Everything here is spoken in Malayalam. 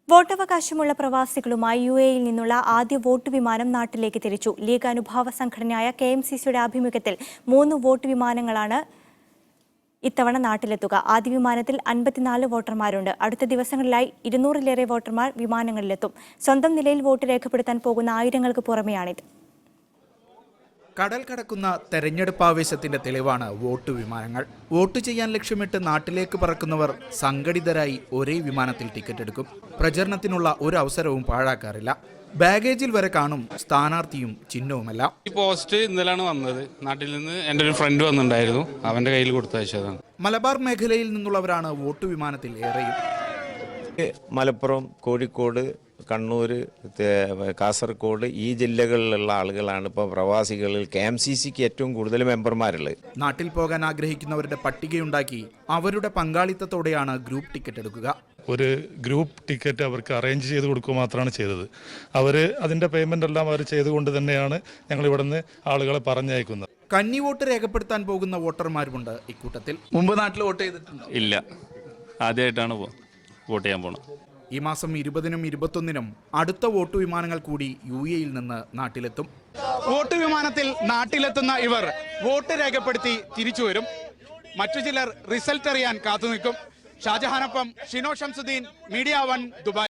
വോട്ടവകാശമുള്ള പ്രവാസികളുമായി യുഎഇയിൽ നിന്നുള്ള ആദ്യ വോട്ട് വിമാനം നാട്ടിലേക്ക് തിരിച്ചു. ലീഗ് അനുഭാവ സംഘടനയായ കെഎംസിസിയുടെ ആഭിമുഖ്യത്തിൽ 3 വോട്ട് വിമാനങ്ങളാണ് ഇത്തവണ നാട്ടിലെത്തുക. ആദ്യ വിമാനത്തിൽ 54 വോട്ടർമാരുണ്ട്. അടുത്ത ദിവസങ്ങളിലായി 200-ലേറെ വോട്ടർമാർ വിമാനങ്ങളിലെത്തും. സ്വന്തം നിലയിൽ വോട്ട് രേഖപ്പെടുത്താൻ പോകുന്ന ആയിരങ്ങൾക്ക് പുറമെയാണിത്. കടൽ കടക്കുന്ന തെരഞ്ഞെടുപ്പാവേശത്തിന്റെ തെളിവാണ് വോട്ട് വിമാനങ്ങൾ. വോട്ട് ചെയ്യാൻ ലക്ഷ്യമിട്ട് നാട്ടിലേക്ക് പറക്കുന്നവർ സംഘടിതരായി ഒരേ വിമാനത്തിൽ ടിക്കറ്റ് എടുക്കും. പ്രചരണത്തിനുള്ള ഒരു അവസരവും പാഴാക്കാറില്ല. ബാഗേജിൽ വരെ കാണും സ്ഥാനാർത്ഥിയും ചിഹ്നവുമെല്ലാം. ഈ പോസ്റ്റ് ഇന്നലെയാണ് വന്നത്. നാട്ടിൽ നിന്ന് എൻ്റെ ഒരു ഫ്രണ്ട് വന്നിട്ടുണ്ടായിരുന്നു, അവന്റെ കയ്യിൽ കൊടുത്തയച്ചതാണ്. മലബാർ മേഖലയിൽ നിന്നുള്ളവരാണ് വോട്ട് വിമാനത്തിൽ ഏറെയും. മലപ്പുറം, കോഴിക്കോട്, കണ്ണൂർ, കാസർഗോഡ് ഈ ജില്ലകളിലുള്ള ആളുകളാണ് ഇപ്പോൾ പ്രവാസികളിൽ കെഎംസിസിക്ക് ഏറ്റവും കൂടുതൽ മെമ്പർമാരുള്ളത്. നാട്ടിൽ പോകാൻ ആഗ്രഹിക്കുന്നവരുടെ പട്ടികയുണ്ടാക്കി അവരുടെ പങ്കാളിത്തത്തോടെയാണ് ഗ്രൂപ്പ് ടിക്കറ്റ് എടുക്കുക. ഒരു ഗ്രൂപ്പ് ടിക്കറ്റ് അവർക്ക് അറേഞ്ച് ചെയ്ത് കൊടുക്കുക മാത്രമാണ് ചെയ്തത്. അവർ അതിൻ്റെ പേയ്മെൻ്റ് എല്ലാം അവർ ചെയ്തുകൊണ്ട് തന്നെയാണ് ഞങ്ങൾ ഇവിടെ നിന്ന് ആളുകളെ പറഞ്ഞയക്കുന്നത്. കന്നി വോട്ട് രേഖപ്പെടുത്താൻ പോകുന്ന വോട്ടർമാരുമുണ്ട് ഇക്കൂട്ടത്തിൽ. മുമ്പ് നാട്ടിൽ വോട്ട് ചെയ്തിട്ടുണ്ടോ? ഇല്ല, ആദ്യമായിട്ടാണ് വോട്ട് ചെയ്യാൻ പോണത്. ഈ മാസം 20-നും 21-നും അടുത്ത വോട്ട് വിമാനങ്ങൾ കൂടി യുഎഇയിൽ നിന്ന് നാട്ടിലെത്തും. വോട്ട് വിമാനത്തിൽ നാട്ടിലെത്തുന്ന ഇവർ വോട്ട് രേഖപ്പെടുത്തി തിരിച്ചു വരും. മറ്റു ചിലർ റിസൾട്ട് അറിയാൻ കാത്തുനിൽക്കും. ഷാജഹാനൊപ്പം ഷിനോ ഷംസുദ്ദീൻ, മീഡിയ 1, ദുബായ്.